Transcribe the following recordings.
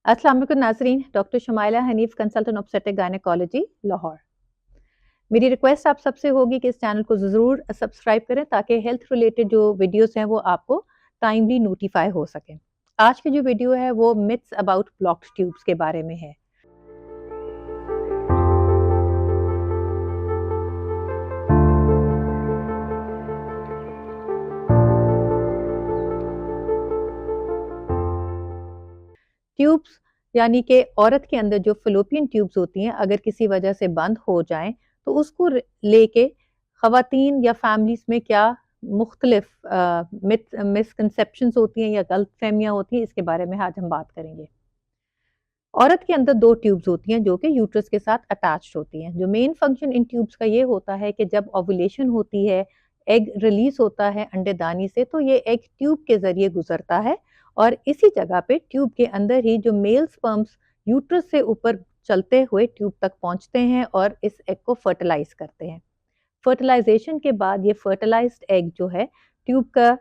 अस्सलाम वालेकुम नाज़रीन, doctor Shumaila Hanif consultant obstetric gynaecology Lahore. मेरी रिक्वेस्ट आप सबसे होगी कि इस चैनल को ज़रूर सब्सक्राइब करें ताकि हेल्थ रिलेटेड जो वीडियोस हैं वो आपको टाइमली नोटिफाई हो सकें। आज की जो वीडियो है वो मिथ्स अबाउट ब्लॉक्ड ट्यूब्स के बारे में है। ट्यूब्स यानी कि औरत के अंदर जो फ़ैलोपियन ट्यूब्स होती हैं, अगर किसी वजह से बंद हो जाएँ, तो उसको लेके ख़वातीन या फैमिलीज़ में क्या मुख्तलिफ मिसकंसेप्शंस होती हैं या गलतफ़हमियाँ होती हैं, इसके बारे में आज हम बात करेंगे। औरत के अंदर 2 ट्यूब्स होती हैं जो कि यूट्रस के साथ अटैच्ड होती हैं। जो मेन फंक्शन इन ट्यूब्स का ये होता है कि जब ओव्यूलेशन होती है, एग रिलीज़ होता है अंडेदानी से, तो ये एग ट्यूब के ज़रिए गुज़रता है और इसी जगह पे ट्यूब के अंदर ही जो मेल स्पर्म्स यूट्रस से ऊपर चलते हुए ट्यूब तक पहुँचते हैं और इस एग को फर्टिलाइज़ करते हैं। फर्टिलाइज़ेशन के बाद ये फर्टिलाइज़्ड एग जो है ट्यूब का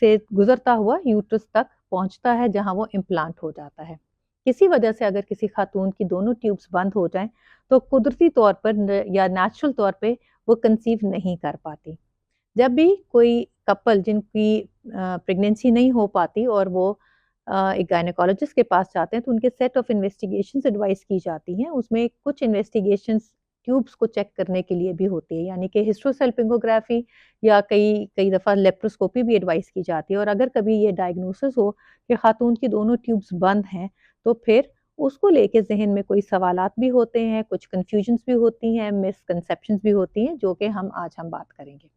से गुज़रता हुआ यूट्रस तक पहुँचता है, जहाँ वो इम्प्लांट हो जाता है। किसी वजह से अगर किसी खातून की दोनों ट्यूब्स बंद हो जाएं तो कुदरती तौर पर या नेचुरल तौर पे वो कंसीव नहीं कर पाती। जब भी कोई कपल जिनकी प्रेगनेंसी नहीं हो पाती और वो एक गायनेकोलॉजिस्ट के पास जाते हैं तो उनके सेट ऑफ इन्वेस्टिगेशंस एडवाइस की जाती हैं। उसमें कुछ इन्वेस्टिगेशंस ट्यूब्स को चेक करने के लिए भी होती है, यानी कि हिस्ट्रोसेल्पिंगोग्राफी या कई कई दफ़ा लेप्रोस्कोपी भी एडवाइस की जाती है। और अगर कभी ये डायग्नोसिस हो कि खातून की दोनों ट्यूब्स बंद हैं, तो फिर उसको लेके ज़हन में कोई सवालात भी होते हैं, कुछ कन्फ्यूजन्स भी होती हैं, मिसकंसेप्शंस भी होती हैं, जो कि हम बात करेंगे।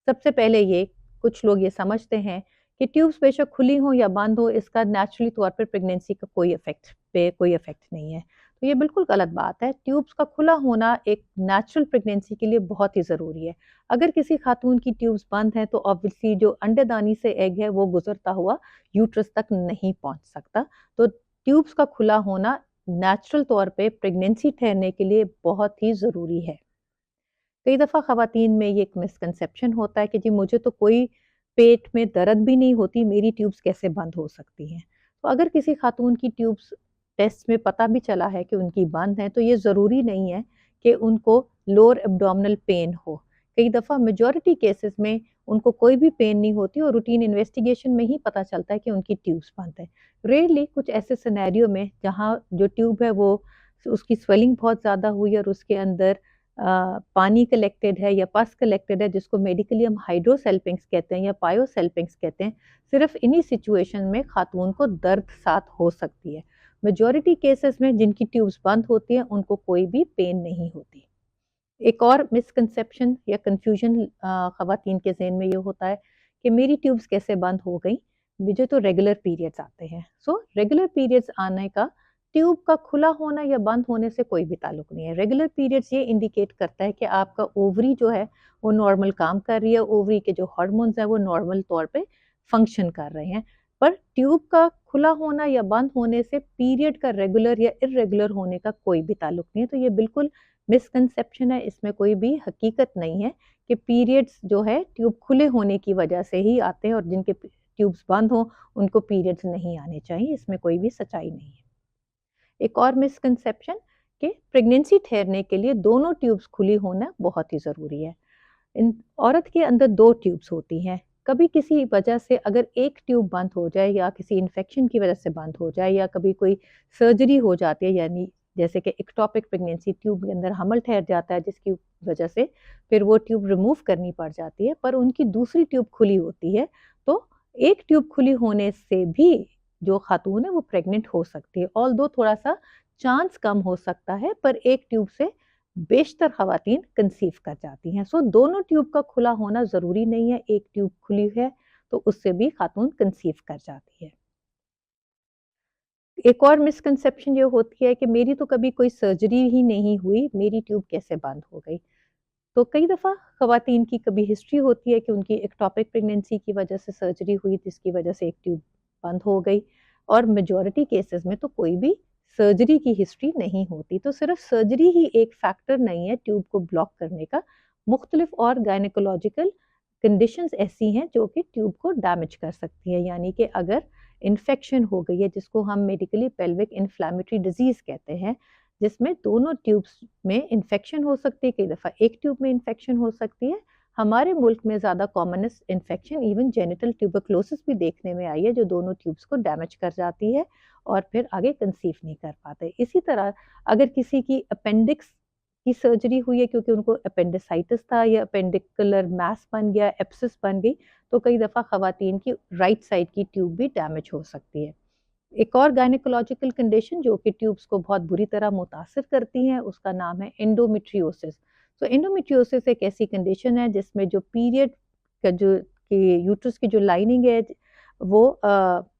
सबसे पहले ये कुछ लोग ये समझते हैं कि ट्यूब्स बेशक खुली हो या बंद हो, इसका नेचुरली तौर पर प्रेगनेंसी का कोई इफेक्ट नहीं है। तो ये बिल्कुल गलत बात है। ट्यूब्स का खुला होना एक नेचुरल प्रेगनेंसी के लिए बहुत ही ज़रूरी है। अगर किसी खातून की ट्यूब्स बंद हैं तो ऑब्वियसली जो अंडेदानी से एग है वो गुजरता हुआ यूट्रस तक नहीं पहुंच सकता। तो ट्यूब्स का खुला होना नेचुरल तौर पे प्रेगनेंसी ठहरने के लिए बहुत ही ज़रूरी है। कई दफ़ा ख़वातीन में ये एक मिसकंसेप्शन होता है कि जी मुझे तो कोई पेट में दर्द भी नहीं होती, मेरी ट्यूब्स कैसे बंद हो सकती हैं। तो अगर किसी खातून की ट्यूब्स टेस्ट में पता भी चला है कि उनकी बंद है, तो ये ज़रूरी नहीं है कि उनको लोअर एब्डोमिनल पेन हो। कई दफ़ा मेजॉरिटी केसेस में उनको कोई भी पेन नहीं होती और रूटीन इन्वेस्टिगेशन में ही पता चलता है कि उनकी ट्यूब्स बंद है। रेयरली कुछ ऐसे सिनेरियो में जहाँ जो ट्यूब है वो उसकी स्वेलिंग बहुत ज़्यादा हुई और उसके अंदर पानी कलेक्टेड है या पस कलेक्टेड है, जिसको मेडिकली हम हाइड्रोसेल्पिंग्स कहते हैं या पायोसेल्पिंग्स कहते हैं। सिर्फ इन्हीं सिचुएशन में खातून को दर्द साथ हो सकती है। मेजॉरिटी केसेस में जिनकी ट्यूब्स बंद होती हैं उनको कोई भी पेन नहीं होती। एक और मिसकंसेप्शन या कंफ्यूजन ख़वातीन के ज़हन में ये होता है कि मेरी ट्यूब्स कैसे बंद हो गई, मुझे तो रेगुलर पीरियड्स आते हैं। सो रेगुलर पीरियड्स आने का ट्यूब का खुला होना या बंद होने से कोई भी ताल्लुक नहीं है। रेगुलर पीरियड्स ये इंडिकेट करता है कि आपका ओवरी जो है वो नॉर्मल काम कर रही है, ओवरी के जो हार्मोन्स हैं वो नॉर्मल तौर पे फंक्शन कर रहे हैं। पर ट्यूब का खुला होना या बंद होने से पीरियड का रेगुलर या इर्रेगुलर होने का कोई भी ताल्लुक नहीं है। तो ये बिल्कुल मिसकंसेप्शन है, इसमें कोई भी हकीकत नहीं है कि पीरियड्स जो है ट्यूब खुले होने की वजह से ही आते हैं और जिनके ट्यूब्स बंद हो उनको पीरियड्स नहीं आने चाहिए। इसमें कोई भी सच्चाई नहीं है। एक और मिसकंसेप्शन कि प्रेगनेंसी ठहरने के लिए दोनों ट्यूब्स खुली होना बहुत ही ज़रूरी है। इन औरत के अंदर 2 ट्यूब्स होती हैं। कभी किसी वजह से अगर एक ट्यूब बंद हो जाए या किसी इन्फेक्शन की वजह से बंद हो जाए या कभी कोई सर्जरी हो जाती है, यानी जैसे कि एक्टोपिक प्रेगनेंसी, ट्यूब के अंदर हमल ठहर जाता है जिसकी वजह से फिर वो ट्यूब रिमूव करनी पड़ जाती है, पर उनकी दूसरी ट्यूब खुली होती है, तो एक ट्यूब खुली होने से भी जो खातून है वो प्रेग्नेंट हो सकती है। ऑल्दो थोड़ा सा चांस कम हो सकता है, पर एक ट्यूब से बेशतर ख़वातीन कंसीव कर जाती हैं। सो दोनों ट्यूब का खुला होना ज़रूरी नहीं है, एक ट्यूब खुली है तो उससे भी खातून कंसीव कर जाती है। एक और मिसकंसेप्शन ये होती है कि मेरी तो कभी कोई सर्जरी ही नहीं हुई, मेरी ट्यूब कैसे बंद हो गई? तो कई दफ़ा ख़वातीन की कभी हिस्ट्री होती है कि उनकी एक्टोपिक प्रेगनेंसी की वजह से सर्जरी हुई जिसकी वजह से एक ट्यूब बंद हो गई, और मेजॉरिटी केसेस में तो कोई भी सर्जरी की हिस्ट्री नहीं होती। तो सिर्फ सर्जरी ही एक फैक्टर नहीं है ट्यूब को ब्लॉक करने का। मुख्तलिफ और गायनेकोलॉजिकल कंडीशंस ऐसी हैं जो कि ट्यूब को डैमेज कर सकती है, यानी कि अगर इन्फेक्शन हो गई है, जिसको हम मेडिकली पेल्विक इन्फ्लेमेटरी डिजीज़ कहते हैं, जिसमें दोनों ट्यूब्स में इन्फेक्शन हो सकती है, कई दफ़ा एक ट्यूब में इन्फेक्शन हो सकती है। हमारे मुल्क में ज़्यादा commonest infection even genital tuberculosis भी देखने में आई है, जो दोनों ट्यूब्स को डैमेज कर जाती है और फिर आगे कंसीव नहीं कर पाते। इसी तरह अगर किसी की अपेंडिक्स की सर्जरी हुई है क्योंकि उनको अपेंडिसाइटिस था या अपेंडिकुलर मास बन गया, एब्सिस बन गई, तो कई दफ़ा ख़वातीन की राइट साइड की ट्यूब भी डैमेज हो सकती है। एक और गायनेकोलॉजिकल कंडीशन जो कि ट्यूब्स को बहुत बुरी तरह मुतासिर करती हैं, उसका नाम है एंडोमेट्रियोसिस। तो एंडोमेट्रियोसिस एक ऐसी कंडीशन है जिसमें जो पीरियड का जो कि यूट्रस की जो लाइनिंग है वो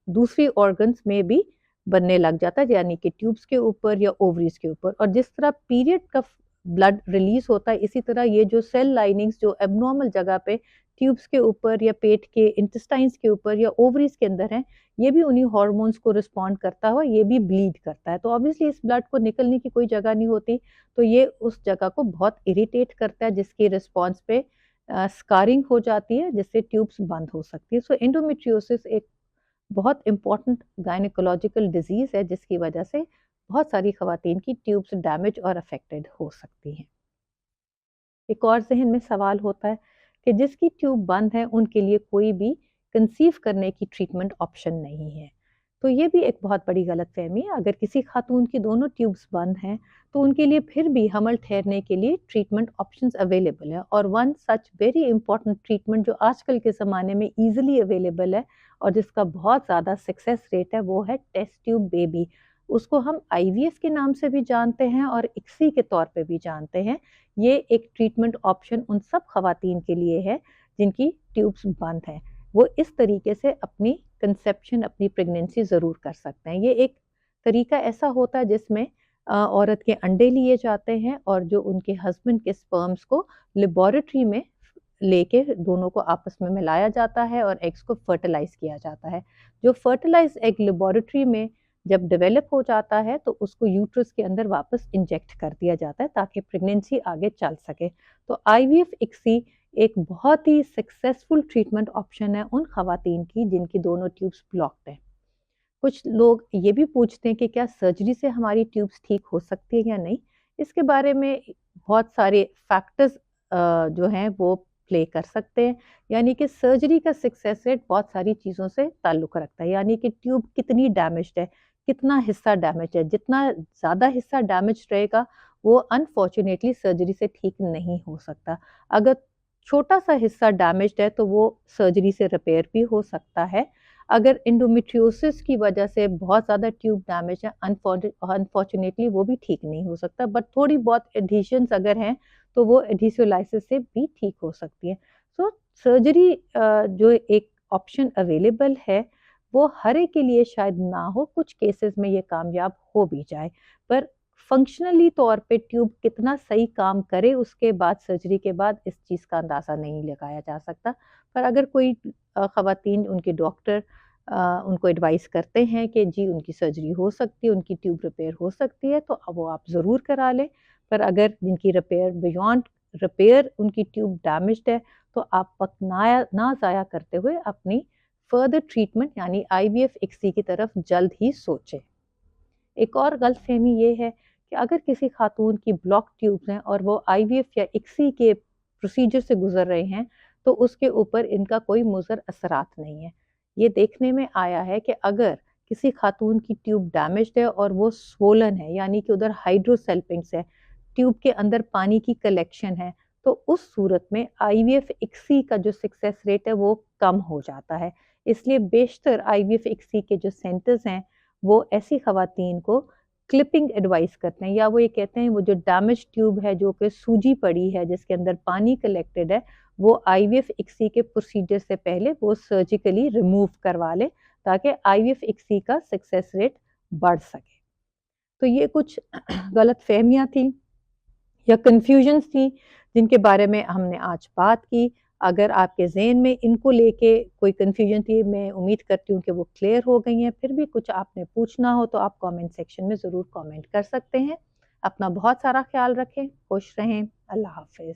दूसरी ऑर्गन्स में भी बनने लग जाता है, यानी कि ट्यूब्स के ऊपर या ओवरीज के ऊपर। और जिस तरह पीरियड का ब्लड रिलीज होता है, इसी तरह ये जो सेल लाइनिंग्स जो एबनॉर्मल जगह पे ट्यूब्स के ऊपर या पेट के इंटेस्टाइन्स के ऊपर या ओवरीज के अंदर हैं, ये भी उन्हीं हार्मोन्स को रिस्पॉन्ड करता हुआ ये भी ब्लीड करता है। तो ऑब्वियसली इस ब्लड को निकलने की कोई जगह नहीं होती, तो ये उस जगह को बहुत इरिटेट करता है, जिसकी रिस्पॉन्स पे स्कारिंग हो जाती है, जिससे ट्यूब्स बंद हो सकती है। सो एंडोमेट्रियोसिस एक बहुत इंपॉर्टेंट गायनेकोलॉजिकल डिजीज़ है, जिसकी वजह से बहुत सारी ख़वातीन की ट्यूब्स डैमेज और अफेक्टेड हो सकती हैं। एक और ज़हन में सवाल होता है कि जिसकी ट्यूब बंद है उनके लिए कोई भी कंसीव करने की ट्रीटमेंट ऑप्शन नहीं है। तो ये भी एक बहुत बड़ी गलतफहमी है। अगर किसी खातून की दोनों ट्यूब्स बंद हैं तो उनके लिए फिर भी हमल ठहरने के लिए ट्रीटमेंट ऑप्शंस अवेलेबल है। और one such very important treatment जो आजकल के ज़माने में ईजिली अवेलेबल है और जिसका बहुत ज़्यादा सक्सेस रेट है, वो है टेस्ट ट्यूब बेबी। उसको हम आईवीएफ के नाम से भी जानते हैं और इक्सी के तौर पे भी जानते हैं। ये एक ट्रीटमेंट ऑप्शन उन सब ख़वातीन के लिए है जिनकी ट्यूब्स बंद हैं। वो इस तरीके से अपनी कंसेप्शन, अपनी प्रेगनेंसी ज़रूर कर सकते हैं। ये एक तरीका ऐसा होता है जिसमें औरत के अंडे लिए जाते हैं और जो उनके हस्बैंड के स्पर्म्स को लेबोरेटरी में लेके दोनों को आपस में मिलाया जाता है और एग्स को फर्टिलाइज किया जाता है। जो फर्टिलाइज एग लेबोरेटरी में जब डेवलप हो जाता है तो उसको यूट्रस के अंदर वापस इंजेक्ट कर दिया जाता है ताकि प्रेगनेंसी आगे चल सके। तो आईवीएफ इक्सी एक बहुत ही सक्सेसफुल ट्रीटमेंट ऑप्शन है उन ख़वातीन की जिनकी दोनों ट्यूब्स ब्लॉक्ड हैं। कुछ लोग ये भी पूछते हैं कि क्या सर्जरी से हमारी ट्यूब्स ठीक हो सकती है या नहीं? इसके बारे में बहुत सारे फैक्टर्स जो हैं वो प्ले कर सकते हैं। यानी कि सर्जरी का सक्सेस रेट बहुत सारी चीज़ों से ताल्लुक़ रखता है। यानी कि ट्यूब कितनी डैमेज्ड है, कितना हिस्सा डैमेज है। जितना ज़्यादा हिस्सा डैमेज रहेगा, वो अनफॉर्च्युनेटली सर्जरी से ठीक नहीं हो सकता। अगर छोटा-सा हिस्सा डैमेज्ड है, तो वो सर्जरी से रिपेयर भी हो सकता है। अगर एंडोमेट्रियोसिस की वजह से बहुत ज़्यादा ट्यूब डैमेज है, अनफॉर्च्युनेटली वो भी ठीक नहीं हो सकता। बट थोड़ी बहुत एडहेशंस अगर हैं, तो वो एडहेसियोलाइसिस से भी ठीक हो सकती है। सो सर्जरी जो एक ऑप्शन अवेलेबल है, वो हर एक के लिए शायद ना हो, कुछ केसेस में ये कामयाब हो भी जाए। पर फंक्शनली तौर पे ट्यूब कितना सही काम करे उसके बाद, सर्जरी के बाद, इस चीज़ का अंदाज़ा नहीं लगाया जा सकता। पर अगर कोई ख़वातीन, उनके डॉक्टर उनको एडवाइस करते हैं कि जी उनकी सर्जरी हो सकती है, उनकी ट्यूब रिपेयर हो सकती है, तो वो आप ज़रूर करा लें। पर अगर जिनकी रिपेयर बियॉन्ड रिपेयर उनकी ट्यूब डैमेज्ड है, तो आप वक़्त ना ज़ाया करते हुए अपनी फर्दर ट्रीटमेंट यानी आईवीएफ इक्सी की तरफ जल्द ही सोचें। एक और गलतफ़हमी ये है कि अगर किसी खातून की ब्लॉक ट्यूब्स हैं और वो आईवीएफ या इक्सी के प्रोसीजर से गुज़र रहे हैं, तो उसके ऊपर इनका कोई मुज़र असरात नहीं है। ये देखने में आया है कि अगर किसी खातून की ट्यूब डैमेज्ड है और वो स्वोलन है, यानी कि उधर हाइड्रोसेल्पिंग्स है, ट्यूब के अंदर पानी की कलेक्शन है, तो उस सूरत में आईवीएफ इक्सी का जो सक्सेस रेट है वो कम हो जाता है। इसलिए बेशतर आईवीएफ इक्सी के जो सेंटर्स हैं, वो ऐसी ख़वातीन को क्लिपिंग एडवाइस करते हैं, या वो ये कहते हैं वो जो डैमेज ट्यूब है, जो कि सूजी पड़ी है, जिसके अंदर पानी कलेक्टेड है, वो आईवीएफ इक्सी के प्रोसीजर से पहले वो सर्जिकली रिमूव करवा लें ताकि आईवीएफ इक्सी का सक्सेस रेट बढ़ सके। तो ये कुछ गलतफ़हमियाँ थी या कन्फ्यूजन्स थी जिनके बारे में हमने आज बात की। अगर आपके ज़हन में इनको लेके कोई कन्फ्यूजन थी, मैं उम्मीद करती हूँ कि वो क्लियर हो गई हैं। फिर भी कुछ आपने पूछना हो तो आप कमेंट सेक्शन में ज़रूर कमेंट कर सकते हैं। अपना बहुत सारा ख्याल रखें, खुश रहें। अल्लाह हाफ़िज़।